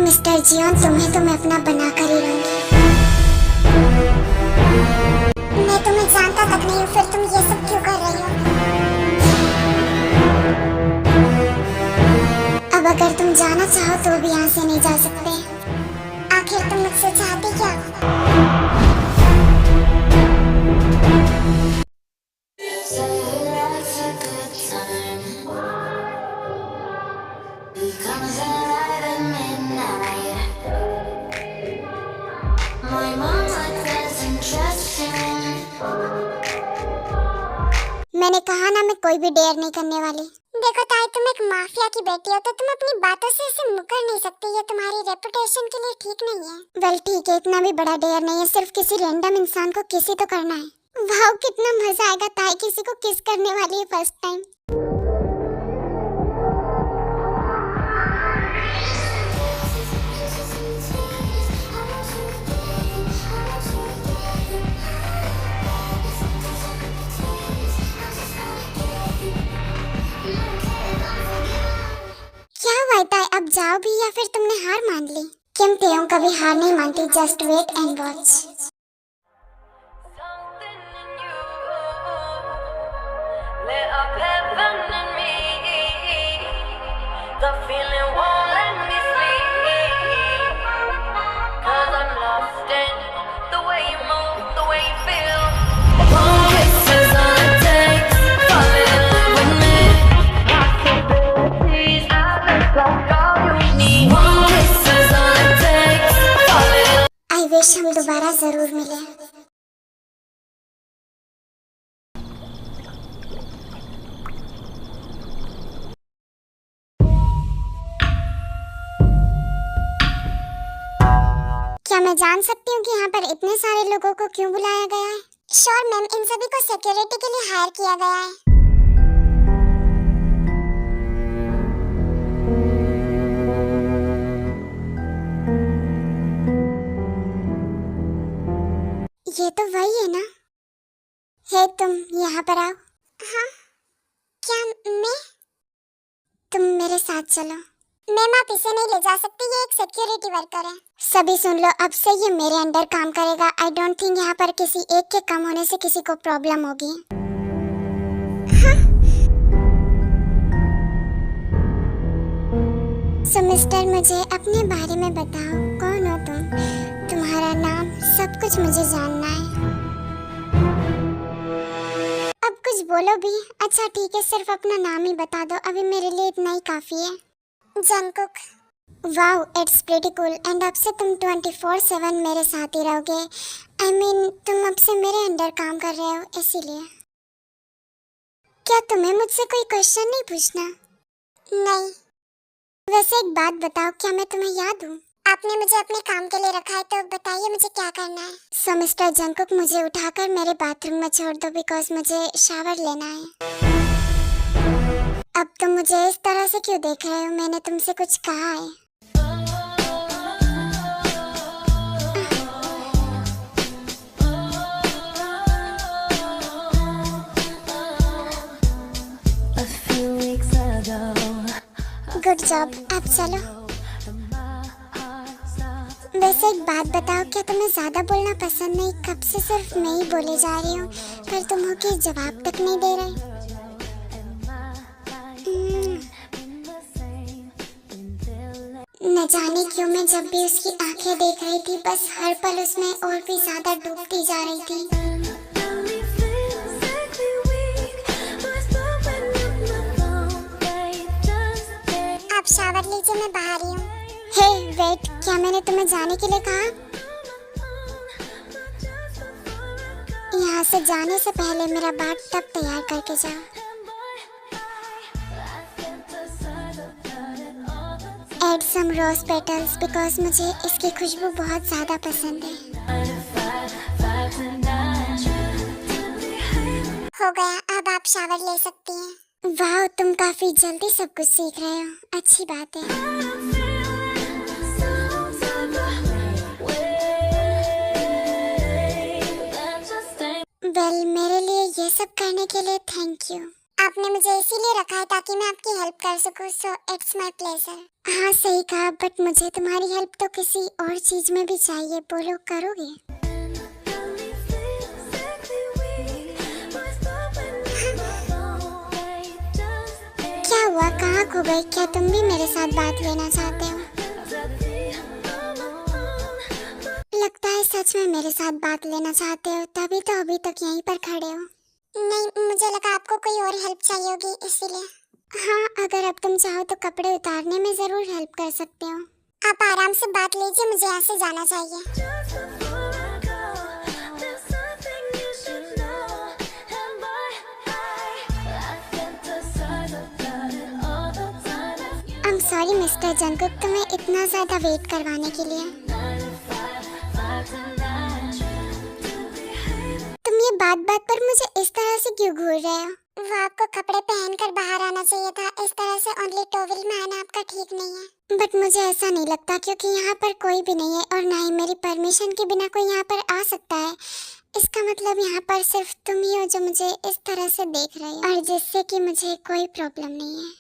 Mister Xeon, तुम्हें तो मैं अपना बना कर ही रहूंगी। मैं तुम्हें जानता तक नहीं हूँ, फिर तुम ये सब क्यों कर रही हो? अब अगर तुम जाना चाहो तो भी यहाँ से नहीं जा सकते। आखिर तुम मुझसे चाहती क्या? मैंने कहा ना, मैं कोई भी डेयर नहीं करने वाली। देखो ताई, तुम एक माफिया की बेटी हो तो तुम अपनी बातों से इसे मुकर नहीं सकती। ये तुम्हारी रेपुटेशन के लिए ठीक नहीं है। वेल ठीक है, इतना भी बड़ा डेयर नहीं है, सिर्फ किसी रैंडम इंसान को किसी तो करना है। वाह, कितना मजा आएगा ताई, किसी को किस करने वाली है फर्स्ट टाइम। क्या हुआ ताई, अब जाओ भी या फिर तुमने हार मान ली? किम तेयों कभी हार नहीं मानती, just wait and watch. I wish हम दोबारा जरूर मिले। क्या मैं जान सकती हूँ कि यहाँ पर इतने सारे लोगों को क्यों बुलाया गया है? श्योर मैम, इन सभी को सिक्योरिटी के लिए हायर किया गया है। ये तो वही है ना? हे तुम यहाँ पर आओ। हाँ? क्या मैं? तुम मेरे साथ चलो। मैम आप इसे नहीं ले जा सकती, ये एक सिक्योरिटी वर्कर है। सभी सुन लो, अब से ये मेरे अंडर काम करेगा। आई डोंट थिंक यहाँ पर किसी एक के कम होने से किसी को प्रॉब्लम होगी। हाँ? सो मिस्टर, मुझे अपने बारे में बताओ, कौन हो तुम? तुम्हारा नाम, सब कुछ मुझे जानना है। अब कुछ बोलो भी। अच्छा ठीक है, सिर्फ अपना नाम ही बता दो, अभी मेरे लिए इतना ही काफी है। Jungkook. Wow, it's pretty cool. And अब से तुम 24/7 मेरे साथ ही रहोगे। आई मीन तुम अब से मेरे अंडर काम कर रहे हो, इसीलिए। क्या तुम्हें मुझसे कोई क्वेश्चन नहीं पूछना? नहीं। वैसे एक बात बताओ, क्या मैं तुम्हें याद हूँ? आपने मुझे अपने काम के लिए रखा है, तो बताइए मुझे क्या करना है। सो मिस्टर जंगकुक, मुझे उठाकर मेरे बाथरूम में छोड़ दो, बिकॉज मुझे शावर लेना है। अब तुम मुझे इस तरह से क्यों देख रहे हो? मैंने तुमसे कुछ कहा है? गुड जॉब, अब चलो। वैसे एक बात बताओ, क्या तुम्हें ज्यादा बोलना पसंद नहीं? कब से सिर्फ मैं ही बोले जा रही हूँ, पर तुम हो कि जवाब तक नहीं दे रहे। न जाने क्यों मैं जब भी उसकी आंखें देख रही थी, बस हर पल उसमें और भी ज्यादा डूबती जा रही थी। आप शावर लीजिए, मैं बाहर ही हूँ। हे वेट, क्या मैंने तुम्हें जाने के लिए कहा? यहाँ से जाने से पहले मेरा बाथ टब तैयार करके जाओ। Add some rose petals because मुझे इसकी खुशबू बहुत ज्यादा पसंद है। हो गया, अब आप शावर ले सकती हैं। वाह, तुम काफी जल्दी सब कुछ सीख रहे हो, अच्छी बात है। वेल, मेरे लिए ये सब करने के लिए थैंक यू। आपने मुझे इसीलिए रखा है ताकि मैं आपकी हेल्प कर सकूं, सो इट्स माय प्लेजर। हाँ सही कहा, बट मुझे तुम्हारी हेल्प तो किसी और चीज में भी चाहिए, बोलो करोगे? क्या हुआ, कहाँ खो गई? क्या तुम भी मेरे साथ बात लेना चाहते हो? लगता है सच में मेरे साथ बात लेना चाहते हो, तभी तो अभी तक यहीं पर खड़े हो। नहीं, मुझे लगा आपको कोई और हेल्प चाहिए होगी इसीलिए। हाँ, अगर अब तुम चाहो तो कपड़े उतारने में जरूर हेल्प कर सकते हो। आप आराम से बात लीजिए, मुझे यहाँ से जाना चाहिए। I'm sorry मिस्टर जंगकुक, तुम्हें इतना ज्यादा वेट करवाने के लिए। तुम ये बात बात पर मुझे इस तरह से क्यों घूर रहे हो? वो आपको कपड़े पहनकर बाहर आना चाहिए था, इस तरह से ओनली टॉवल में आना आपका ठीक नहीं है। बट मुझे ऐसा नहीं लगता, क्योंकि यहाँ पर कोई भी नहीं है और ना ही मेरी परमिशन के बिना कोई यहाँ पर आ सकता है। इसका मतलब यहाँ पर सिर्फ तुम ही हो जो मुझे इस तरह से देख रहे हो, और जिससे कि मुझे कोई प्रॉब्लम नहीं है।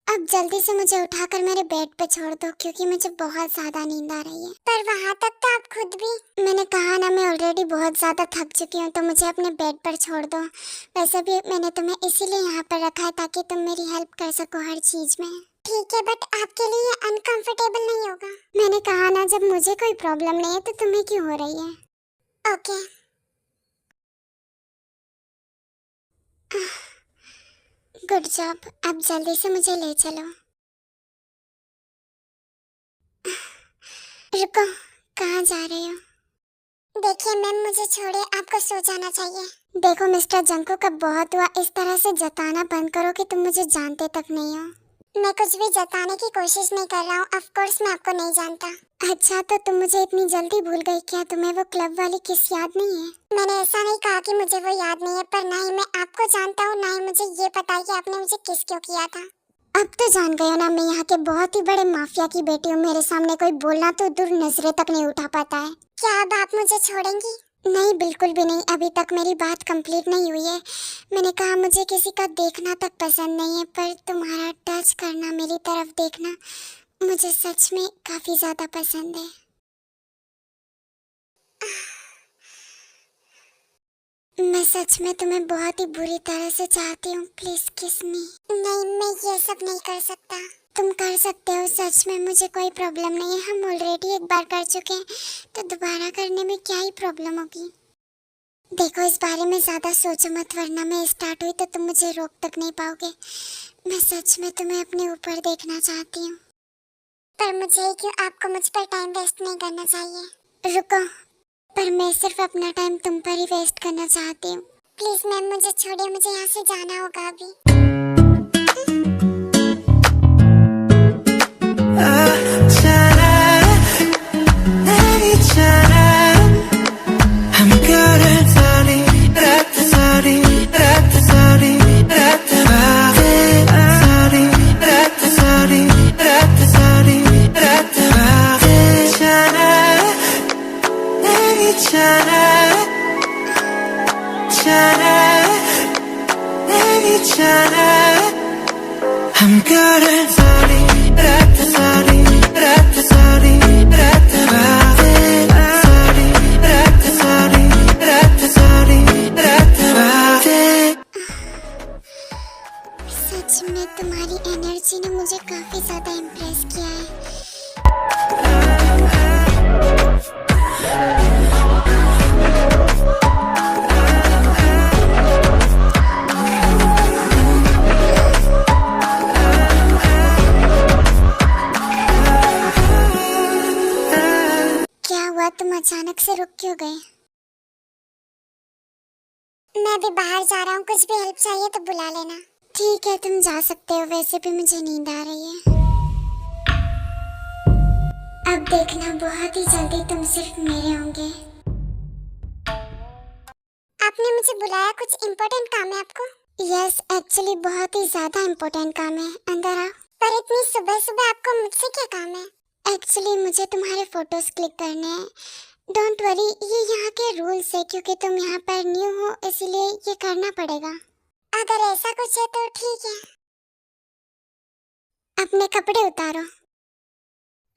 अब जल्दी से मुझे उठाकर मेरे बेड पे छोड़ दो, क्योंकि मुझे बहुत ज्यादा नींद आ रही है। पर वहाँ तक तो आप खुद भी। मैंने कहा ना, मैं ऑलरेडी बहुत ज्यादा थक चुकी हूँ, तो मुझे अपने बेड पर छोड़ दो। वैसे भी मैंने तुम्हें इसीलिए यहाँ पर रखा है ताकि तुम मेरी हेल्प कर सको हर चीज में। ठीक है, बट आपके लिए अनकंफर्टेबल नहीं होगा? मैंने कहा ना, जब मुझे कोई प्रॉब्लम नहीं है तो तुम्हें क्यों हो रही है? ओके। गुड जॉब, अब जल्दी से मुझे ले चलो। रुको, कहाँ जा रहे हो? देखिए मैम, मुझे छोड़े, आपको सो जाना चाहिए। देखो मिस्टर जंगकुक, अब बहुत हुआ, इस तरह से जताना बंद करो कि तुम मुझे जानते तक नहीं हो। मैं कुछ भी जताने की कोशिश नहीं कर रहा हूँ, ऑफ कोर्स मैं आपको नहीं जानता। अच्छा, तो तुम मुझे इतनी जल्दी भूल गई? क्या तुम्हें वो क्लब वाली किस याद नहीं है? मैंने ऐसा नहीं कहा कि मुझे वो याद नहीं है, पर ना ही मैं आपको जानता हूँ, ना ही मुझे ये पता है कि आपने मुझे किस क्यों किया था। अब तो जान गए हो ना, मैं यहाँ के बहुत ही बड़े माफिया की बेटी हूँ। मेरे सामने कोई बोलना तो दूर नजरे तक नहीं उठा पाता है। क्या अब आप मुझे छोड़ेंगी? नहीं, बिल्कुल भी नहीं। अभी तक मेरी बात कंप्लीट नहीं हुई है। मैंने कहा मुझे किसी का देखना तक पसंद नहीं है, पर तुम्हारा टच करना, मेरी तरफ देखना मुझे सच में काफी ज्यादा पसंद है। मैं सच में तुम्हें बहुत ही बुरी तरह से चाहती हूँ, प्लीज किस मी। नहीं, मैं ये सब नहीं कर सकता। तुम कर सकते हो, सच में मुझे कोई प्रॉब्लम नहीं है। हम ऑलरेडी एक बार कर चुके हैं, तो दोबारा करने में क्या ही प्रॉब्लम होगी। देखो, इस बारे में ज्यादा सोचो मत, वरना मैं स्टार्ट हुई तो तुम मुझे रोक तक नहीं पाओगे। मैं सच में तुम्हें अपने ऊपर देखना चाहती हूँ, पर मुझे क्यों आपको मुझ पर टाइम वेस्ट नहीं करना चाहिए। रुको, पर मैं सिर्फ अपना टाइम तुम पर ही वेस्ट करना चाहती हूँ। प्लीज मैम, मुझे छोड़िए, मुझे यहाँ से जाना होगा अभी। I'm good at sorry, rat sorry, rat sorry, rat sorry, rat sorry, rat sorry, rat सच में तुम्हारी एनर्जी ने मुझे काफी ज्यादा इम्प्रेस किया है। तुम अचानक से रुक क्यों गए? मैं अभी बाहर जा रहा हूँ, कुछ भी हेल्प चाहिए तो बुला लेना। ठीक है, तुम जा सकते हो, वैसे भी मुझे नींद आ रही है। अब देखना, बहुत ही जल्दी तुम सिर्फ मेरे होंगे। आपने मुझे बुलाया, कुछ इम्पोर्टेंट काम है आपको? यस, एक्चुअली बहुत ही ज्यादा इम्पोर्टेंट काम है, अंदर आओ। पर इतनी सुबह सुबह आपको मुझसे क्या काम है? एक्चुअली मुझे तुम्हारे फोटोज क्लिक करने हैं। डोंट वरी, ये यहाँ के रूल्स है, क्योंकि तुम यहाँ पर न्यू हो, इसलिए ये करना पड़ेगा। अगर ऐसा कुछ है तो ठीक है। अपने कपड़े उतारो।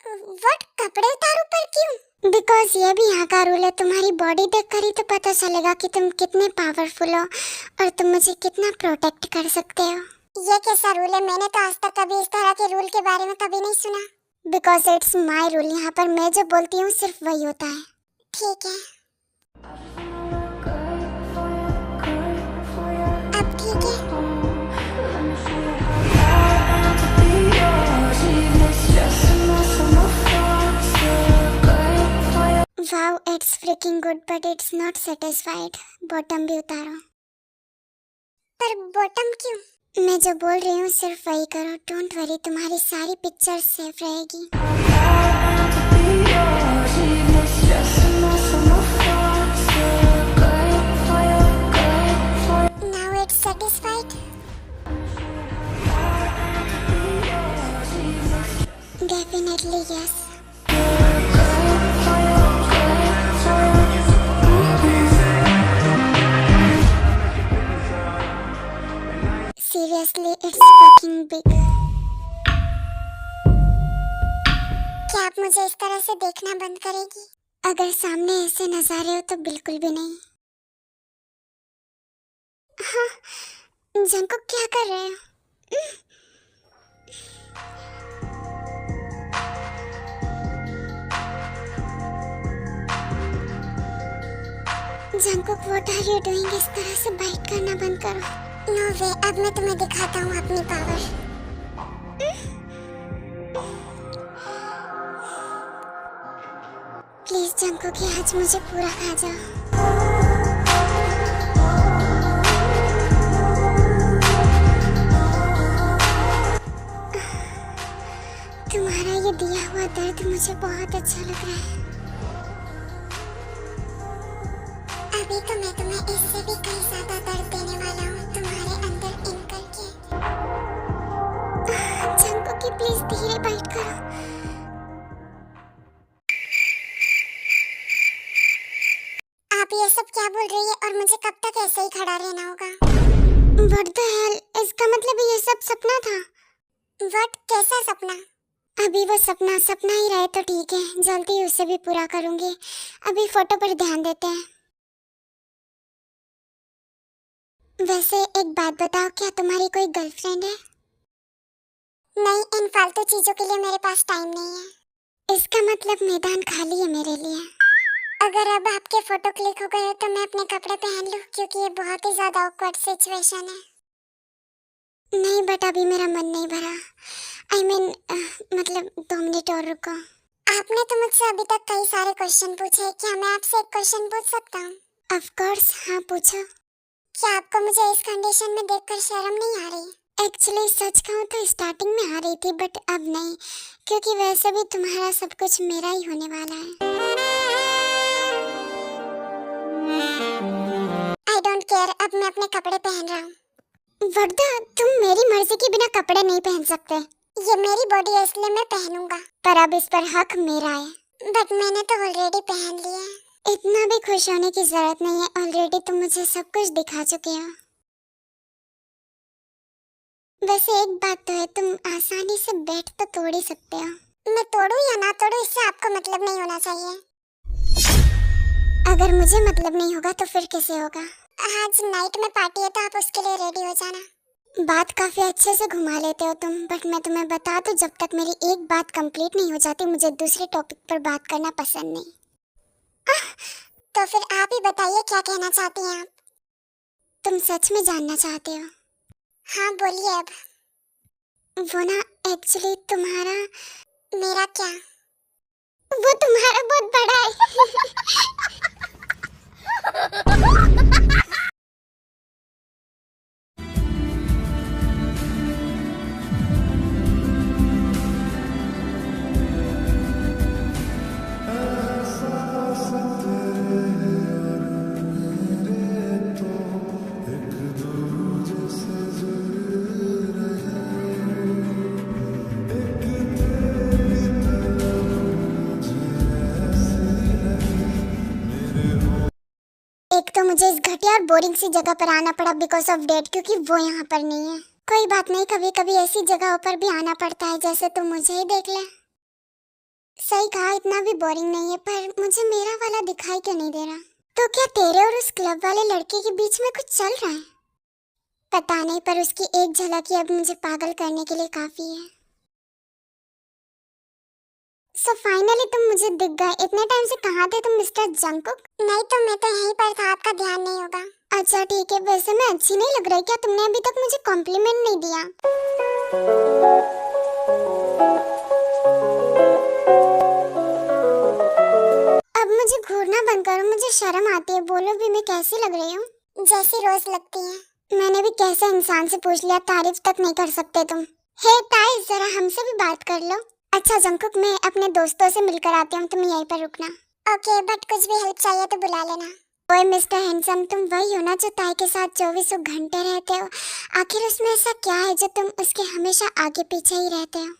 व्हाट? कपड़े उतारो पर क्यों? बिकॉज ये भी यहाँ का रूल है। तुम्हारी बॉडी देख कर ही तो पता चलेगा कि तुम कितने पावरफुल हो और तुम मुझे कितना प्रोटेक्ट कर सकते हो। ये कैसा रूल है? मैंने तो आज तक कभी इस तरह के रूल के बारे में कभी नहीं सुना। Because it's my rule. यहाँ पर मैं जो बोलती हूँ सिर्फ वही होता है। ठीक है, अब ठीक है। Wow, it's freaking good, but it's not satisfied. Bottom भी उतारो। पर बॉटम क्यों? मैं जो बोल रही हूँ सिर्फ वही करो। डोंट वरी, तुम्हारी सारी पिक्चर सेफ रहेगी। Now it's satisfied. Definitely yes. Seriously, it's fucking big. क्या आप मुझे इस तरह से देखना बंद करेगी? अगर सामने ऐसे नजारे हो तो बिल्कुल भी नहीं। हाँ, जंकुक क्या कर रहे हो? Jungkook, what are you doing? इस तरह से बाइट करना बंद करो। नो वे, अब मैं तुम्हें दिखाता हूँ अपनी पावर। प्लीज जंकुक, आज मुझे पूरा खा जाओ। तुम्हारा ये दिया हुआ दर्द मुझे बहुत अच्छा लग रहा है। अभी तो मैं तुम्हें इससे भी कहीं ज्यादा दर्द देने वाला हूँ तुम्हारे अंदर इन करके। जंकुक, प्लीज धीरे बाइट करो। आप ये सब क्या बोल रही है और मुझे कब तक ऐसे ही खड़ा रहना होगा? What the hell? इसका मतलब ये सब सपना था? What? कैसा सपना? अभी वो सपना सपना ही रहे तो ठीक है, जल्दी उसे भी पूरा करूंगी। अभी फोटो पर ध्यान देते हैं। वैसे एक बात बताओ, क्या तुम्हारी कोई गर्लफ्रेंड है? नहीं, इन फालतू चीजों के लिए मेरे पास टाइम नहीं है। इसका मतलब मैदान खाली है मेरे लिए। अगर अब आपके फोटो क्लिक हो गए हो तो मैं अपने कपड़े पहन लूं, क्योंकि ये बहुत ही ज्यादा ऑकवर्ड सिचुएशन है। नहीं, बट अभी मेरा मन नहीं भरा। मतलब 2 मिनट और रुको। आपने तो मुझसे अभी तक कई सारे क्वेश्चन पूछे, क्या मैं आपसे एक क्वेश्चन पूछ सकता हूँ? ऑफ कोर्स, हाँ पूछो। क्या आपको मुझे इस कंडीशन में देखकर शर्म नहीं आ रही? एक्चुअली सच कहूँ तो स्टार्टिंग में आ रही थी, बट अब नहीं, क्योंकि वैसे भी तुम्हारा सब कुछ मेरा ही होने वाला है। आई डोंट केयर, अब मैं अपने कपड़े पहन रहा हूँ। वर्दा, तुम मेरी मर्जी के बिना कपड़े नहीं पहन सकते। ये मेरी बॉडी है इसलिए मैं पहनूंगा, पर अब इस पर हक मेरा है। बट मैंने तो ऑलरेडी पहन लिया है। इतना भी खुश होने की जरूरत नहीं है, ऑलरेडी तुम मुझे सब कुछ दिखा चुके हो। वैसे एक बात तो है, तुम आसानी से बेड तो तोड़ ही सकते हो। मैं तोड़ूं या ना तोड़ूं इससे आपको मतलब नहीं होना चाहिए। अगर मुझे मतलब नहीं होगा तो फिर कैसे होगा? आज नाइट में पार्टी है तो आप उसके लिए रेडी हो जाना। बात काफी अच्छे से घुमा लेते हो तुम, बट मैं तुम्हें बता दूं, जब तक मेरी एक बात कंप्लीट नहीं हो जाती मुझे दूसरे टॉपिक पर बात करना पसंद नहीं। तो फिर आप ही बताइए, क्या कहना चाहती हैं आप? तुम सच में जानना चाहते हो? हाँ बोलिए अब। वो ना, एक्चुअली तुम्हारा, मेरा क्या? वो तुम्हारा बहुत बड़ा है। तो मुझे इस घटिया और बोरिंग सी जगह पर आना पड़ा बिकॉज ऑफ डेट, क्योंकि वो यहाँ पर नहीं है। कोई बात नहीं, कभी कभी ऐसी जगहों पर भी आना पड़ता है, जैसे तुम मुझे ही देख ले। सही कहा, इतना भी बोरिंग नहीं है, पर मुझे मेरा वाला दिखाई क्यों नहीं दे रहा? तो क्या तेरे और उस क्लब वाले लड़के के बीच में कुछ चल रहा है? पता नहीं, पर उसकी एक झलक ही अब मुझे पागल करने के लिए काफी है। सो फाइनली तुम मुझे दिख गए। इतने टाइम से कहाँ थे तुम मिस्टर जंगकुक? नहीं तो मैं तो यहीं पर था, आपका ध्यान नहीं होगा। अच्छा ठीक है, वैसे मैं अच्छी नहीं लग रही क्या? तुमने अभी तक मुझे कॉम्प्लीमेंट नहीं दिया। अब मुझे घूरना बंद करो, मुझे शर्म आती है। बोलो भी, मैं कैसी लग रही हूँ? जैसी रोज लगती है। मैंने भी कैसे इंसान से पूछ लिया, तारीफ तक नहीं कर सकते तुम। हे ताई, जरा हमसे भी बात कर लो। अच्छा जंगकुक, मैं अपने दोस्तों से मिलकर आती हूँ, तुम यहीं पर रुकना। ओके, बट कुछ भी हेल्प चाहिए तो बुला लेना। ओए मिस्टर हैंडसम, तुम वही हो ना जो ताई के साथ 24 घंटे रहते हो? आखिर उसमें ऐसा क्या है जो तुम उसके हमेशा आगे पीछे ही रहते हो?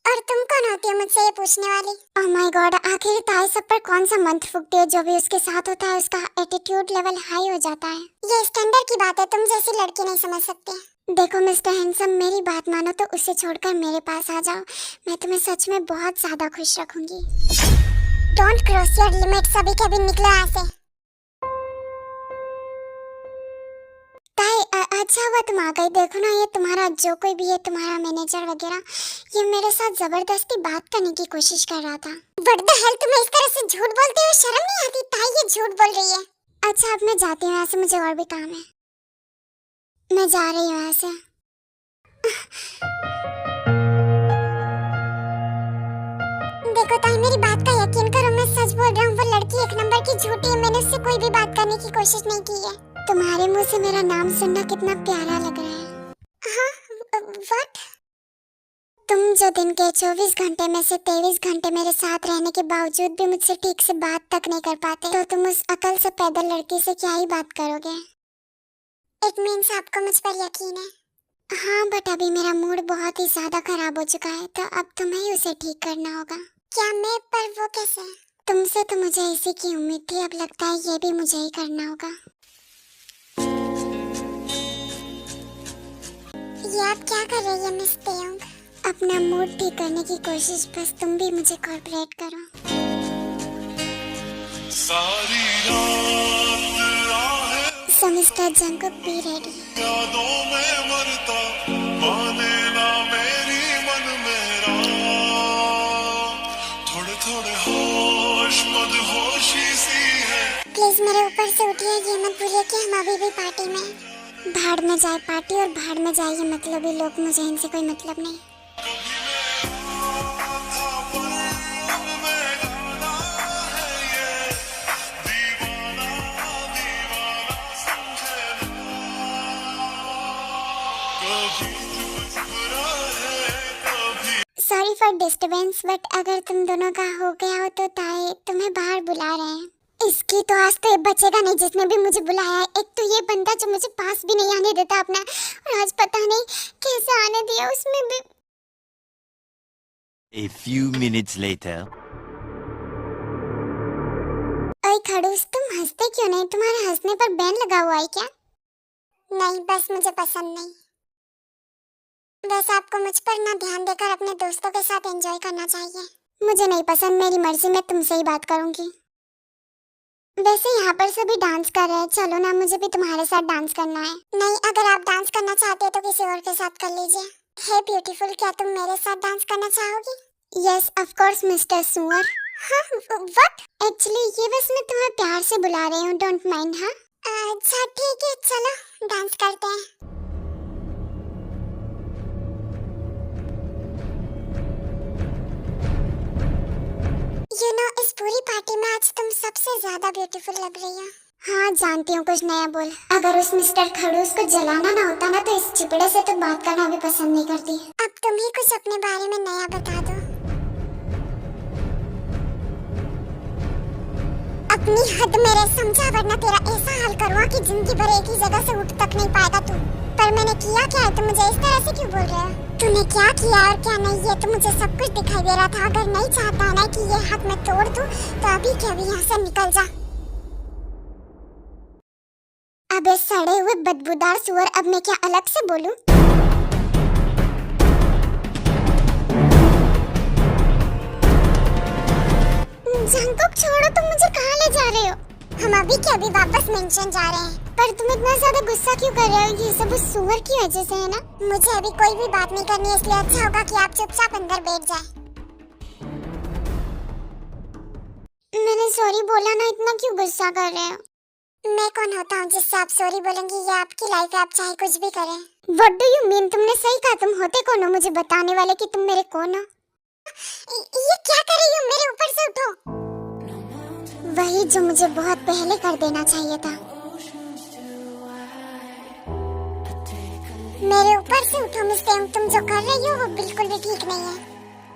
और तुम कौन होती हो मुझसे ये पूछने वाली? ओह माय गॉड, आखिर ताई सब पर कौन सा मंत्र फूकती है? जो भी उसके साथ होता है उसका एटीट्यूड लेवल हाई हो जाता है। ये स्टैंडर्ड की बात है, तुम जैसी लड़की नहीं समझ सकते। देखो मिस्टर हैंडसम, मेरी बात मानो तो उसे छोड़कर मेरे पास आ जाओ। मैं तुम्हें सच में बहुत ज्यादा खुश रखूंगी। डोंट क्रॉस योर लिमिट्स, अभी कभी निकलो यहाँ से। अच्छा हुआ तुम आ गई। देखो ना, ये तुम्हारा जो कोई भी है, तुम्हारा मैनेजर वगैरह, ये मेरे साथ जबरदस्ती बात करने की कोशिश कर रहा था। व्हाट द हेल, तुम इस तरह से झूठ बोलते हो? शर्म नहीं आती? ताई ये झूठ बोल रही है। अच्छा अब मैं जाती हूँ यहाँ से, मुझे और भी काम है। मैं जा रही हूँ यहाँ से। देखो ताई, मेरी बात का यकीन करो, मैं सच बोल रहा हूँ। वो लड़की एक नंबर की झूठी है, मैंने उससे कोई भी बात करने की कोशिश नहीं की है। तुम्हारे मुंह से मेरा नाम सुनना कितना प्यारा लग रहा है। हाँ, व्हाट? तुम जो दिन के 24 घंटे में से 23 घंटे मेरे साथ रहने के बावजूद भी मुझसे ठीक से बात तक नहीं कर पाते, तो तुम उस अकल से पैदल लड़की से क्या ही बात करोगे? इट मीन्स आपको मुझ पर यकीन है? हाँ, बट अभी मेरा मूड बहुत ही ज्यादा खराब हो चुका है, तो अब तुम्हें ही उसे ठीक करना होगा। क्या मैं? पर वो कैसे? तुमसे तो मुझे इसी की उम्मीद थी, अब लगता है ये भी मुझे ही करना होगा। ये आप क्या कर रही है मिस तेयोंग? अपना मूड ठीक करने की कोशिश, बस तुम भी मुझे कॉर्पोरेट करो। सारी रात आहें सो मिस्टर जंगकुक, बी रेडी। यादों में मरता, माने ना मेरी मन मेरा। थोड़े थोड़े होश मदहोशी सी है। प्लीज मेरे ऊपर से उठिए, ये मत भूलिए कि हम अभी भी पार्टी में हैं। भाड़ में जाए पार्टी और भाड़ में जाए ये मतलबी लोग, मुझे इनसे कोई मतलब नहीं। सॉरी फॉर डिस्टर्बेंस, बट अगर तुम दोनों का हो गया हो तो ताई तुम्हें बाहर बुला रहे हैं। इसकी तो आज तो बचेगा नहीं जिसने भी मुझे बुलाया है। एक तो ये बंदा जो मुझे पास भी नहीं आने देता अपना, और आज पता नहीं कैसे आने दिया उसमें भी। A few minutes later. ओए खड़ूस, तुम हंसते क्यों नहीं? तुम्हारे हंसने पर बैन लगा हुआ है क्या? नहीं, बस मुझे पसंद नहीं। वैसे आपको मुझ पर ना ध्यान देकर अपने दोस्तों के साथ एंजॉय करना चाहिए। मुझे नहीं पसंद, मेरी मर्जी, मैं तुमसे ही बात करूंगी। वैसे यहाँ पर सभी डांस कर रहे हैं, चलो ना, मुझे भी तुम्हारे साथ डांस करना है। नहीं, अगर आप डांस करना चाहते हो तो किसी और के साथ कर लीजिए। हे ब्यूटीफुल, क्या तुम मेरे साथ डांस करना चाहोगी? यस ऑफ कोर्स मिस्टर सुअर। हाँ, व्हाट? एक्चुअली ये बस मैं तुम्हें प्यार से बुला रही हूँ, डोंट माइंड। हाँ अच्छा ठीक है, चलो डांस करते हैं। इस पूरी पार्टी में आज तुम सबसे ज्यादा ब्यूटीफुल लग रही हो। हाँ जानती हूँ, कुछ नया बोल। अगर उस मिस्टर खड़ूस को जलाना ना होता ना तो इस चिपड़े से तो बात करना भी पसंद नहीं करती। अब तुम ही कुछ अपने बारे में नया बता दो। अपनी हद मेरे समझा, वरना तेरा ऐसा हाल करूँगा कि जिंदगी भर एक ही जगह से उठ तक नहीं पाएगा तू। पर मैंने किया क्या है? तुम मुझे इस तरह से क्यों बोल रहे हो? तूने क्या किया और क्या नहीं, ये तो मुझे सब कुछ दिखाई दे रहा था। अगर नहीं चाहता ना कि ये हाथ मैं तोड़ दूं, तो अभी के अभी यहाँ से निकल जा। अबे सड़े हुए बदबूदार सुअर, अब मैं क्या अलग से बोलूं? जंगकुक छोड़ो, तुम मुझे कहाँ ले जा रहे हो? हम अभी के अभी वापस मेंशन जा रहे हैं। पर तुम इतना ज्यादा गुस्सा क्यों कर रहे हो? ये सब उस सुअर की वजह से है ना? मुझे अभी कोई भी बात नहीं करनी, इसलिए अच्छा होगा कि आप चुपचाप अंदर बैठ जाएं। मैंने सॉरी बोला ना, इतना क्यों गुस्सा कर रहे हो? मैं कौन होता हूँ जिससे आप सॉरी बोलेंगी? ये आपकी लाइफ है, आप चाहे कुछ भी करें। What do you mean? तुमने सही कहा। तुम होते कौन हो मुझे बताने वाले कि तुम मेरे कौन हो? ये क्या कर रही हो? मेरे ऊपर से उठो। वही जो मुझे बहुत पहले कर देना चाहिए था। मेरे ऊपर से उठो मिस टेम, तुम जो कर रही हो वो बिल्कुल भी ठीक नहीं है।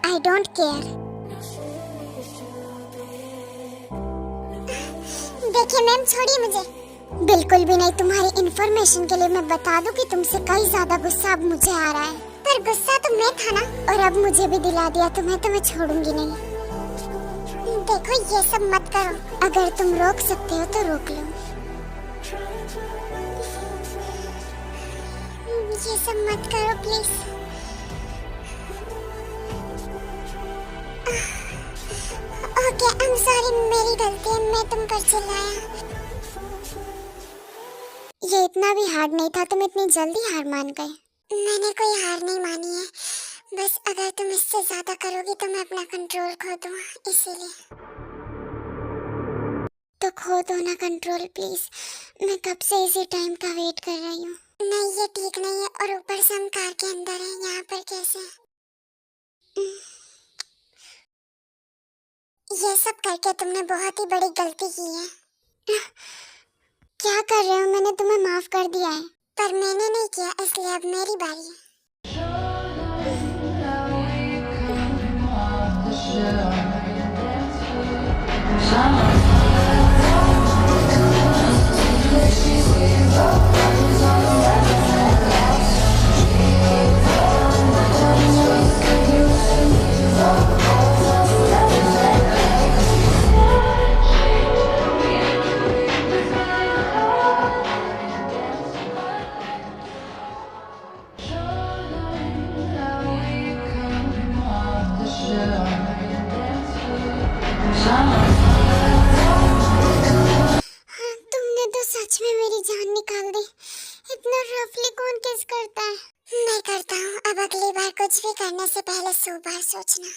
I don't care. देखिए मैम, छोड़िए मुझे। बिल्कुल भी नहीं। तुम्हारी इंफॉर्मेशन के लिए मैं बता दूं कि तुमसे कई ज्यादा गुस्सा अब मुझे आ रहा है। पर गुस्सा तो मैं था ना, और अब मुझे भी दिला दिया तुम्हें, तो मैं छोड़ूंगी नहीं। देखो ये सब मत करो। अगर तुम रोक सकते हो तो रोक लो। ये सब मत करो please. Okay, I am sorry, मेरी गलती है, मैं तुम पर चिल्लाया। ये इतना भी हार्ड नहीं था, तुम इतनी जल्दी हार मान गए। मैंने कोई हार नहीं मानी है, बस अगर तुम इससे ज्यादा करोगी तो मैं अपना कंट्रोल खो दूंगा, इसीलिए। तो खो दो ना कंट्रोल प्लीज। मैं कब से इसी टाइम का वेट कर रही हूँ। नहीं, ये ठीक नहीं है, और ऊपर से हम कार के अंदर हैं, यहाँ पर कैसे? ये सब करके तुमने बहुत ही बड़ी गलती की है। क्या कर रहे हो? मैंने तुम्हें माफ कर दिया है। पर मैंने नहीं किया, इसलिए अब मेरी बारी है। तुमने तो सच में मेरी जान निकाल दी। इतना रफली कौन किस करता है? मैं करता हूँ। अब अगली बार कुछ भी करने से पहले 100 बार सोचना।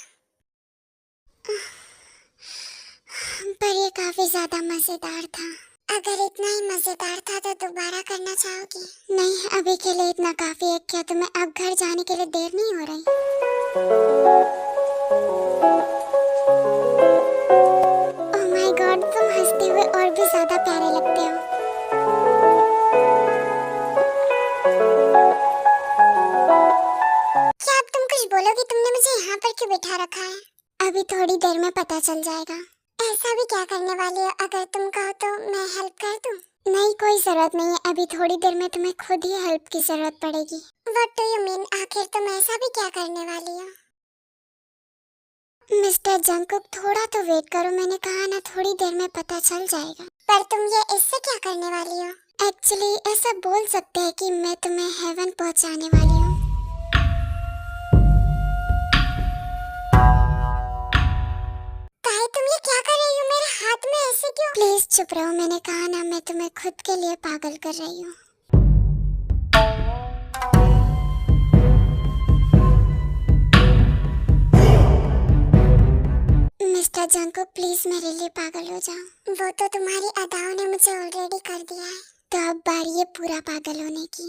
पर ये काफी ज्यादा मजेदार था। अगर इतना ही मजेदार था तो दोबारा करना चाहोगी? नहीं, अभी के लिए इतना काफी है। क्या तुम्हें अब घर जाने के लिए देर नहीं हो रही? ओह माय गॉड, तुम हंसते हुए और भी ज्यादा प्यारे लगते हो। क्या अब तुम कुछ बोलोगी? तुमने मुझे यहाँ पर क्यों बिठा रखा है? अभी थोड़ी देर में पता चल जाएगा। ऐसा भी क्या करने वाली हो? अगर तुम कहो तो मैं हेल्प कर दूं? नहीं, कोई जरूरत नहीं है। अभी थोड़ी देर में तुम्हें खुद ही हेल्प की जरूरत पड़ेगी। What do you mean? आखिर तुम ऐसा भी क्या करने वाली हो? मिस्टर जंगकुक, थोड़ा तो वेट करो। मैंने कहा ना, थोड़ी देर में पता चल जाएगा। पर तुम ये इससे क्या करने वाली हो? एक्चुअली ऐसा बोल सकते हैं कि मैं तुम्हें हेवन पहुंचाने वाली हूँ। तुम ये क्या कर रही हो? मेरे हाथ में ऐसे क्यों? प्लीज चुप रहो। मैंने कहा ना, मैं तुम्हें खुद के लिए पागल कर रही हूँ। मिस्टर जंगकुक, प्लीज मेरे लिए पागल हो जाओ। वो तो तुम्हारी अदाओं ने मुझे ऑलरेडी कर दिया है, तो अब बारी है पूरा पागल होने की।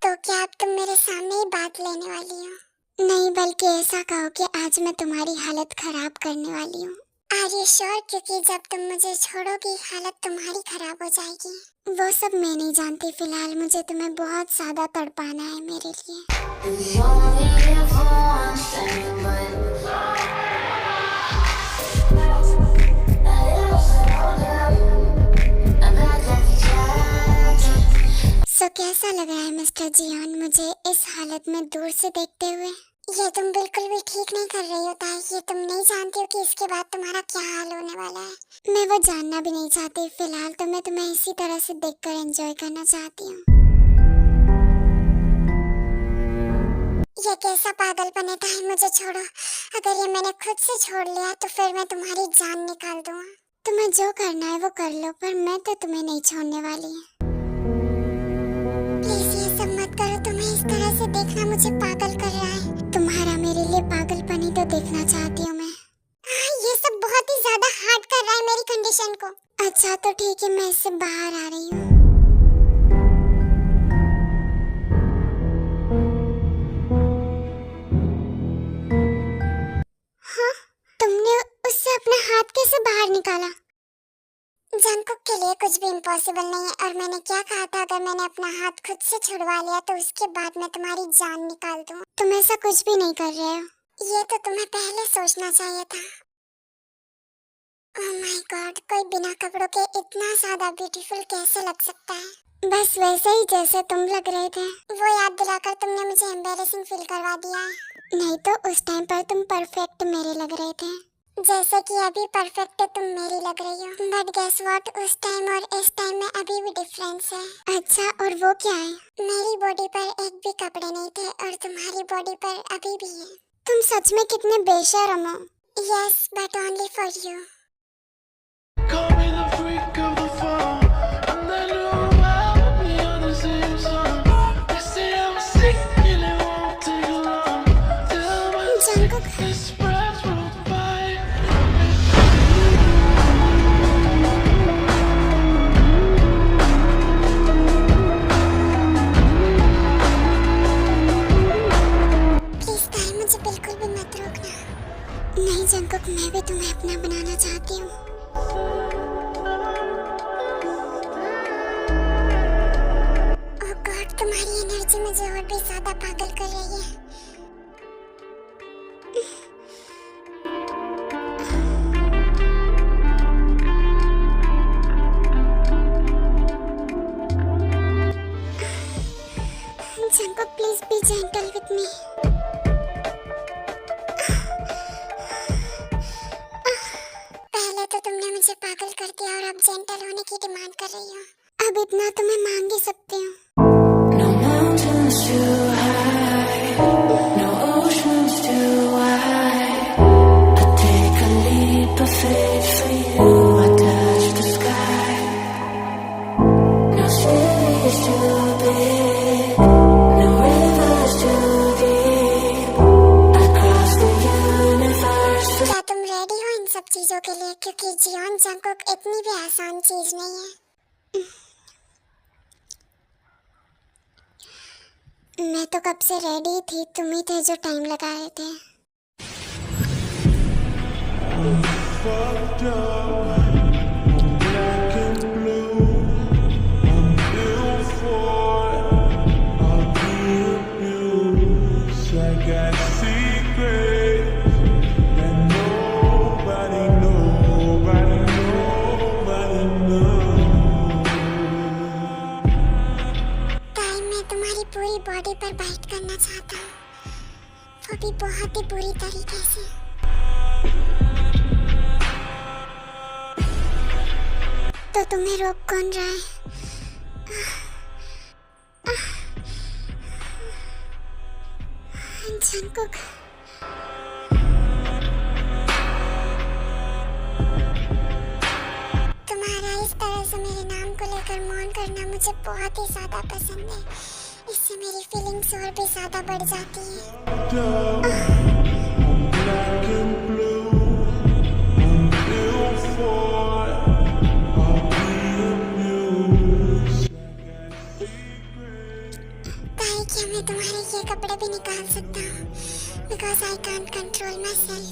तो क्या अब तुम मेरे सामने ही बात लेने वाली हो? नहीं, बल्कि ऐसा कहो कि आज मैं तुम्हारी हालत खराब करने वाली हूँ। Are you sure? क्योंकि जब तुम मुझे छोड़ोगी हालत तुम्हारी खराब हो जाएगी। वो सब मैं नहीं जानती। फिलहाल मुझे तुम्हें बहुत ज्यादा तड़पाना है मेरे लिए। कैसा लग रहा है मिस्टर जियान मुझे इस हालत में दूर से देखते हुए? ये तुम बिल्कुल भी ठीक नहीं कर रही हो ताई। ये तुम नहीं जानती हो कि इसके बाद तुम्हारा क्या हाल होने वाला है। मैं वो जानना भी नहीं चाहती। फिलहाल तो मैं तुम्हें इसी तरह से देखकर एंजॉय करना चाहती हूँ। ये कैसा पागलपन है ताई, मुझे छोड़ो। अगर ये मैंने खुद से छोड़ लिया तो फिर मैं तुम्हारी जान निकाल दूंगा। तुम्हें जो करना है वो कर लो, पर मैं तो तुम्हें नहीं छोड़ने वाली। प्लीज ये सब मत करो। तुम्हें इस तरह से देखना मुझे पागल कर रहा है। तुम्हारा मेरे लिए पागलपन ही तो देखना चाहती हूँ मैं। ये सब बहुत ही ज्यादा हार्ड कर रहा है मेरी कंडीशन को। अच्छा तो ठीक है, मैं इससे बाहर आ रही हूँ। हाँ, तुमने उससे अपना हाथ कैसे बाहर निकाला? जंगकुक के लिए कुछ भी इम्पॉसिबल नहीं है। और मैंने क्या कहा था, अगर मैंने अपना हाथ खुद से छुड़वा लिया तो उसके बाद मैं तुम्हारी जान निकाल दूँ। तुम ऐसा कुछ भी नहीं कर रहे हो। ये तो तुम्हें पहले सोचना चाहिए था। ओह माय गॉड, कोई बिना कपड़ों के इतना ज्यादा ब्यूटीफुल कैसे लग सकता है? बस वैसे ही जैसे तुम लग रहे थे। वो याद दिलाकर तुमने मुझे एम्बैरेसिंग फील करवा दिया है। नहीं तो उस टाइम पर तुम परफेक्ट मेरे लग रहे थे, जैसे कि अभी परफेक्ट तुम मेरी लग रही हो। बट गेस व्हाट, उस टाइम और इस टाइम में अभी भी डिफरेंस है। अच्छा, और वो क्या है? मेरी बॉडी पर एक भी कपड़े नहीं थे और तुम्हारी बॉडी पर अभी भी है। तुम सच में कितने बेशर्म हो। Yes, but only for you. Call me the freak of the fall, and I know I'll be on the same song. They say I'm sick and it won't take long. Tell myself this breath will bite. Please ताई, मुझे बिल्कुल भी मत रोकना। नहीं Jungkook, मैं भी तुम्हें अपना बनाना चाहती हूँ। तुम्हारी एनर्जी मुझे और भी ज्यादा पागल कर रही है। Jungkook, please be gentle with me. पहले तो तुमने मुझे पागल कर दिया और अब जेंटल होने की डिमांड कर रही हो। अब इतना तो मैं मान ही सकती हूँ। No mountains too high, no oceans too wide. I take a leap of faith for you, I touch the sky. No city's too big, no river's too deep. I cross the universe. क्या तुम ready हो इन सब चीजों के लिए? क्योंकि Xeon Jungkook इतनी भी आसान चीज नहीं है। मैं तो कब से रेडी थी, तुम ही थे जो टाइम लगा रहे थे। Fucked up, black and blue. I'm ill for, I'll be abused. I got secrets that nobody knows. ताई, मैं तुम्हारी पूरी बॉडी पर बाइट करना चाहता हूँ, वो भी बहुत ही बुरी तरीके से। तो तुम्हें रोक कौन रहा है? जंगकुक, तुम्हारा इस तरह से मेरे नाम को लेकर मौन करना मुझे बहुत ही ज्यादा पसंद है। इससे मेरी फीलिंग्स और भी ज्यादा बढ़ जाती है। Black and blue, I'm ill for, I'll be abused. ताई, क्या मैं तुम्हारे ये कपड़े भी निकाल सकता हूँ? Because I can't control myself.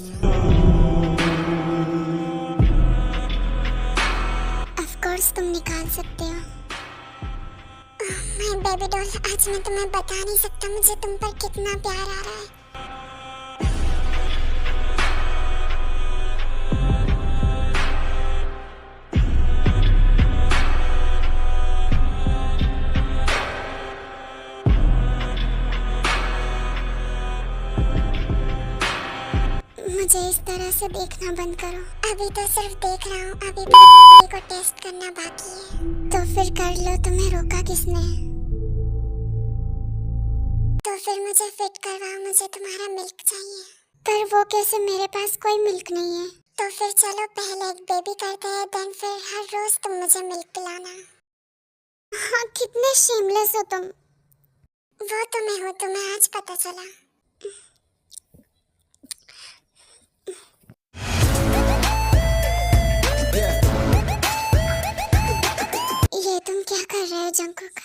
Of course तुम निकाल सकते हो। माय बेबी डॉल, आज मैं तुम्हें बता नहीं सकता मुझे तुम पर कितना प्यार आ रहा है। मुझे इस तरह से देखना बंद करो। अभी तो सिर्फ देख रहा हूँ, अभी भी को टेस्ट करना बाकी है। तो फिर कर लो, तुम्हें रोका किसने? तो फिर मुझे फिट करवाओ, मुझे तुम्हारा मिल्क चाहिए। पर वो कैसे, मेरे पास कोई मिल्क नहीं है। तो फिर चलो पहले एक बेबी करते हैं, देन फिर हर रोज तुम मुझे मिल्क पिलाना। हाँ, कितने शेमलेस हो तुम। वो तुम्हें हो, तुम्हें आज पता चला। ये तुम क्या कर रहे हो जंकुक?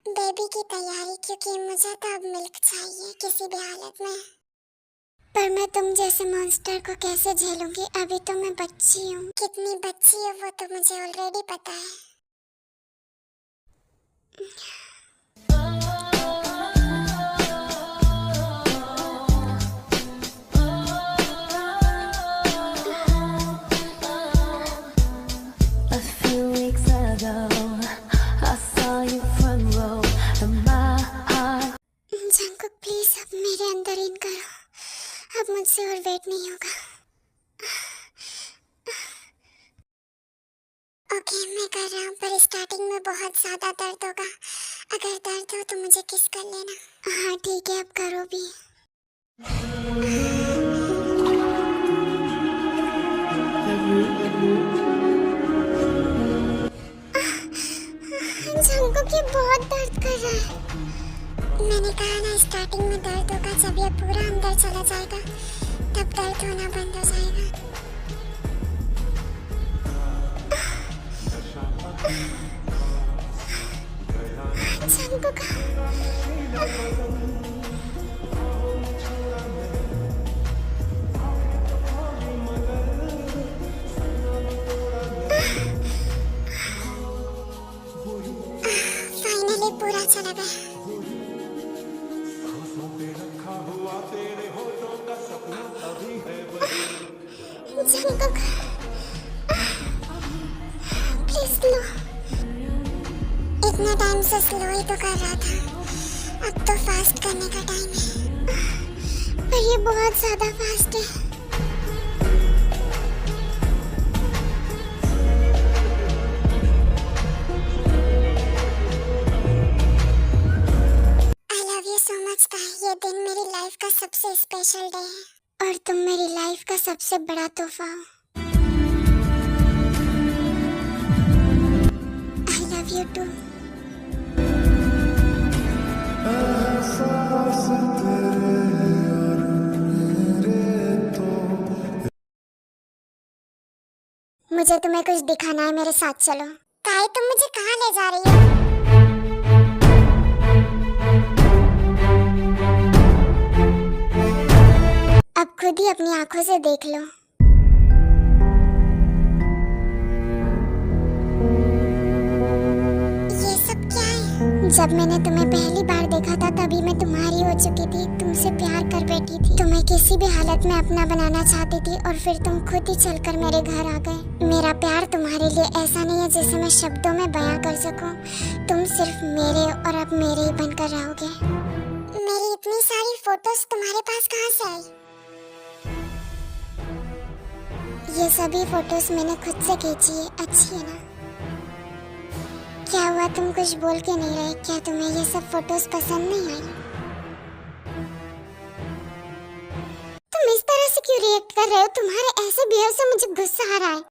बेबी की तैयारी, क्योंकि मुझे तो अब मिल्क चाहिए किसी भी हालत में। पर मैं तुम जैसे मॉन्स्टर को कैसे झेलूंगी? अभी तो मैं बच्ची हूँ। कितनी बच्ची हो वो तो मुझे ऑलरेडी पता है। A few weeks ago, I saw you front row, and my heart. Jungkook please अब मेरे अंदर इन करो, अब मुझसे और वेट नहीं होगा। ओके मैं कर रहा हूँ, पर स्टार्टिंग में बहुत ज्यादा दर्द होगा। अगर दर्द हो तो मुझे किस कर लेना। हाँ ठीक है, अब करो भी। जंकुक ये बहुत दर्द कर रहा है। मैंने कहा ना स्टार्टिंग में दर्द होगा, जब ये पूरा अंदर चला जाएगा तब दर्द होना बंद हो जाएगा। जंकुक फाइनली पूरा चला गया। Jungkook please slow. इतना टाइम से स्लो ही तो कर रहा था, अब तो फास्ट करने का टाइम है। पर ये बहुत ज्यादा फास्ट है। आई लव यू सो मच का ये दिन मेरी लाइफ का सबसे स्पेशल डे है, और तुम मेरी लाइफ का सबसे बड़ा तोहफा हो। I love you too. मुझे तुम्हें कुछ दिखाना है, मेरे साथ चलो। काहे तुम मुझे कहाँ ले जा रही हो? अब खुद ही अपनी आंखों से देख लो। ये सब क्या है? जब मैंने तुम्हें पहली बार देखा था तभी मैं तुम्हारी हो चुकी थी, तुमसे प्यार कर बैठी थी, तुम्हें किसी भी हालत में अपना बनाना चाहती थी, और फिर तुम खुद ही चलकर मेरे घर आ गए। मेरा प्यार तुम्हारे लिए ऐसा नहीं है जिसे मैं शब्दों में बयां कर सकूं। तुम सिर्फ मेरे और अब मेरे ही बनकर रहोगे। मेरी इतनी सारी फोटोज तुम्हारे पास कहाँ से आई? ये सभी फोटोज मैंने खुद से खींची है, अच्छी है ना? क्या हुआ, तुम कुछ बोल के नहीं रहे? क्या तुम्हें ये सब फोटोज पसंद नहीं आई? तुम इस तरह से क्यों रिएक्ट कर रहे हो? तुम्हारे ऐसे बिहेव से मुझे गुस्सा आ रहा है।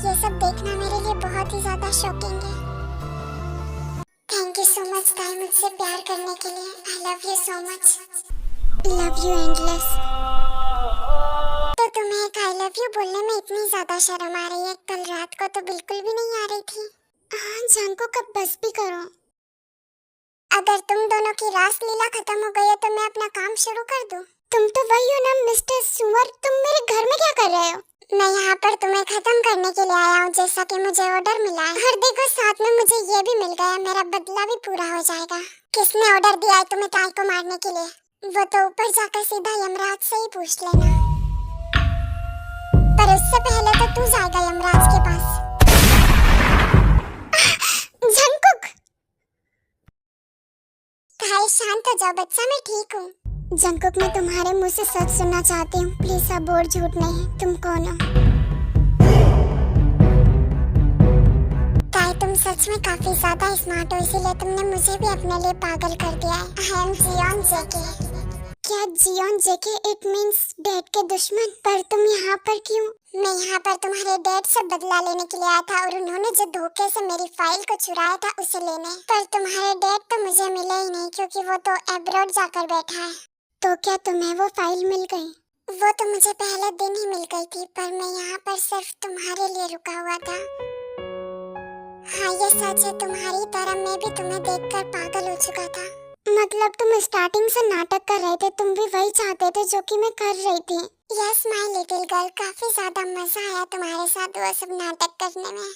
ये सब देखना मेरे लिए बहुत ही ज्यादा शॉकिंग है। Thank you so much guy, मुझसे प्यार करने के लिए। आई love you so much. Love you endless. तो तुम्हें एक आई लव यू बोलने में इतनी ज्यादा शर्म आ रही है? कल रात को तो बिल्कुल भी नहीं आ रही थी। हाँ जंकुक अब बस भी करो। अगर तुम दोनों की रासलीला खत्म हो गई है तो मैं अपना काम शुरू कर दूं। तुम तो वही हो ना मिस्टर सुअर, तुम मेरे घर में क्या कर रहे हो? मैं यहाँ पर तुम्हें खत्म करने के लिए आया हूँ, जैसा कि मुझे ऑर्डर मिला है। और देखो साथ में मुझे ये भी मिल गया, मेरा बदला भी पूरा हो जाएगा। किसने ऑर्डर दिया है तुम्हें ताई को मारने के लिए? वो तो ऊपर जाकर सीधा यमराज से ही पूछ लेना, पर उससे पहले तो तू जाएगा यमराज के पास। जंगकुक, भाई शांत हो जाओ बच्चा, मैं ठीक हूँ। जंगकुक, मैं तुम्हारे मुंह से सच सुनना चाहती हूँ, प्लीज अब और झूठ नहीं। तुम कौन हो? ताई, तुम सच में काफी ज्यादा स्मार्ट हो, इसीलिए तुमने मुझे भी अपने लिए पागल कर दिया है। I am Jeon JK. क्या Jeon JK? It means dad के दुश्मन। पर तुम यहाँ पर क्यों? मैं यहाँ पर तुम्हारे डैड से बदला लेने के लिए आया था, और उन्होंने जो धोखे से मेरी फाइल को चुराया था उसे लेने। पर तुम्हारे डैड तो मुझे मिले ही नहीं, क्योंकि वो तो अब्रॉड जाकर बैठा है। तो क्या तुम्हें वो फाइल मिल गई? वो तो मुझे पहले दिन ही मिल गई थी, पर मैं यहाँ पर सिर्फ तुम्हारे लिए रुका हुआ था। हाँ ये सच है, तुम्हारी तरह मैं भी तुम्हें देखकर पागल हो चुका था। मतलब तुम स्टार्टिंग से नाटक कर रहे थे, तुम भी वही चाहते थे जो कि मैं कर रही थी। यस माय लिटिल गर्ल, काफी ज्यादा मजा आया तुम्हारे साथ वो सब नाटक करने में।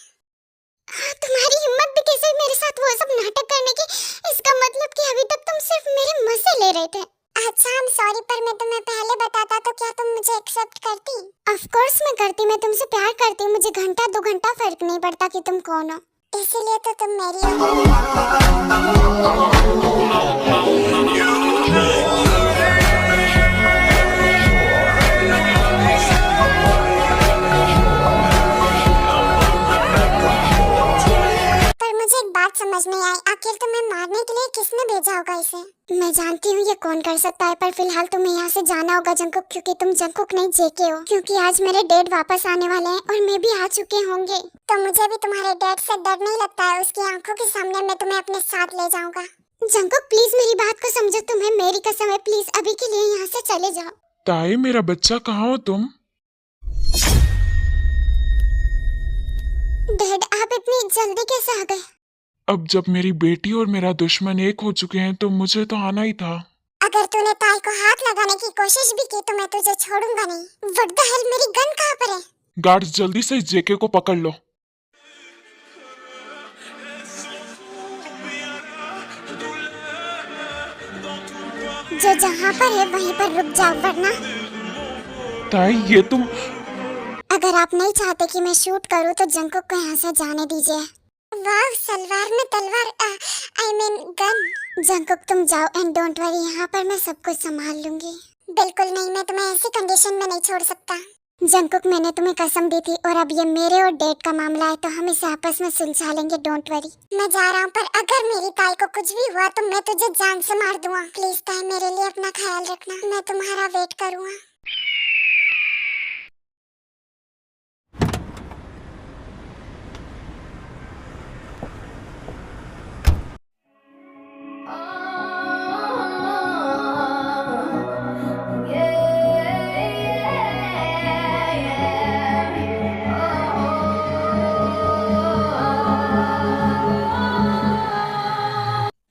हाँ, तुम्हारी हिम्मत भी कैसे मेरे साथ वो सब नाटक करने की? इसका मतलब कि अभी तक तुम सिर्फ मेरे मजे ले रहे थे। अच्छा आई एम सॉरी, पर मैं तुम्हें पहले बताता तो क्या तुम मुझे एक्सेप्ट करती? ऑफ कोर्स मैं करती, मैं तुमसे प्यार करती हूँ। मुझे घंटा 2 घंटा फर्क नहीं पड़ता कि तुम कौन हो, इसीलिए तो तुम मेरी समझ नहीं आई, आखिर तुम्हें मारने के लिए किसने भेजा होगा इसे? मैं जानती हूँ ये कौन कर सकता है, पर फिलहाल तुम्हें यहाँ से जाना होगा जंगकुक, क्योंकि तुम जंगकुक नहीं जेके हो। क्योंकि आज मेरे डैड वापस आने वाले हैं और मैं भी आ चुके होंगे। तो मुझे भी तुम्हारे डैड से डर नहीं लगता है, उसकी आंखों के सामने मैं तुम्हें अपने साथ ले जाऊंगा। जंगकुक प्लीज मेरी बात को समझो, तुम्हें मेरी कसम है, प्लीज अभी के लिए यहाँ से चले जाओ। ताई मेरा बच्चा, कहाँ हो तुम? डैड आप इतनी जल्दी कैसे आ गए? अब जब मेरी बेटी और मेरा दुश्मन एक हो चुके हैं तो मुझे तो आना ही था। अगर तूने ताई को हाथ लगाने की कोशिश भी की तो मैं तुझे छोड़ूंगा नहीं। व्हाट द हेल, मेरी गन कहाँ पर है? गार्ड्स जल्दी से जेके को पकड़ लो। जो जहाँ पर है वहीं पर रुक जाओ, वरना ताई ये तुम। अगर आप नहीं चाहते कि मैं शूट करूँ तो जंगकुक को यहाँ से जाने दीजिए। वाह, सलवार में तलवार, आई मीन गन। जंगकुक तुम जाओ एंड डोंट वरी, यहाँ पर मैं सब कुछ संभाल लूंगी। बिल्कुल नहीं, मैं तुम्हें ऐसी कंडीशन में नहीं छोड़ सकता। जंगकुक मैंने तुम्हें कसम दी थी, और अब ये मेरे और डेट का मामला है, तो हम इसे आपस में सुलझा लेंगे, डोंट वरी। मैं जा रहा हूँ, पर अगर मेरी ताई को कुछ भी हुआ तो मैं तुझे जान से मार दूंगा। प्लीज ताई मेरे लिए अपना ख्याल रखना, मैं तुम्हारा वेट करूँगा।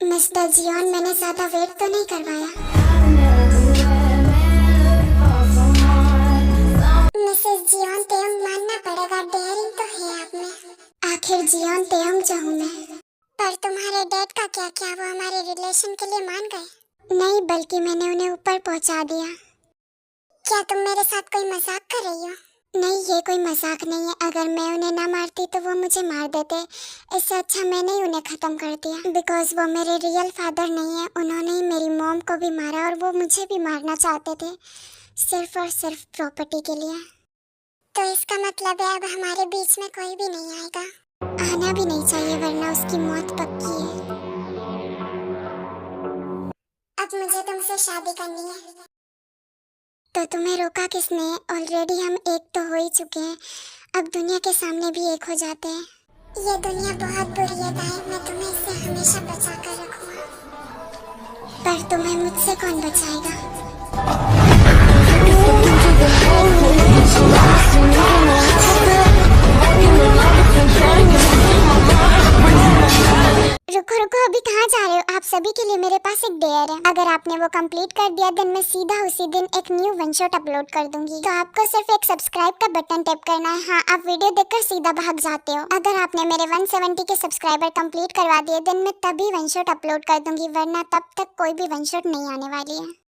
मिस्टर जियोन, मैंने ज्यादा वेट तो नहीं करवाया? मिसेस जियोन तेयंग, मानना पड़ेगा, डेयरिंग तो है आप में। आखिर जियोन तेयंग जो हूँ मैं। पर तुम्हारे डैड का क्या? क्या वो हमारे रिलेशन के लिए मान गए? नहीं, बल्कि मैंने उन्हें ऊपर पहुँचा दिया। क्या तुम मेरे साथ कोई मजाक कर रही हो? नहीं, ये कोई मजाक नहीं है। अगर मैं उन्हें ना मारती तो वो मुझे मार देते। इससे अच्छा मैंने ही उन्हें खत्म कर दिया, बिकॉज वो मेरे रियल फादर नहीं है। उन्होंने ही मेरी मॉम को भी मारा, और वो मुझे भी मारना चाहते थे, सिर्फ और सिर्फ प्रॉपर्टी के लिए। तो इसका मतलब है अब हमारे बीच में कोई भी नहीं आएगा? आना भी नहीं चाहिए, वरना उसकी मौत पक्की है। अब मुझे तुमसे शादी करनी है। तो तुम्हें रोका किसने? ऑलरेडी हम एक तो हो ही चुके हैं, अब दुनिया के सामने भी एक हो जाते हैं। ये दुनिया बहुत बुरी है ताई, मैं तुम्हें इससे हमेशा बचा कर रखूंगा। पर तुम्हें मुझसे कौन बचाएगा? रुको रुको, अभी कहाँ जा रहे हो? आप सभी के लिए मेरे पास एक डेयर है। अगर आपने वो कंप्लीट कर दिया देन मैं सीधा उसी दिन एक न्यू वन शॉट अपलोड कर दूंगी। तो आपको सिर्फ एक सब्सक्राइब का बटन टैप करना है। हाँ, आप वीडियो देखकर सीधा भाग जाते हो। अगर आपने मेरे 170 के सब्सक्राइबर कंप्लीट करवा दिए देन मैं तभी वन शॉट अपलोड कर दूंगी, वरना तब तक कोई भी वन शॉट नहीं आने वाली है।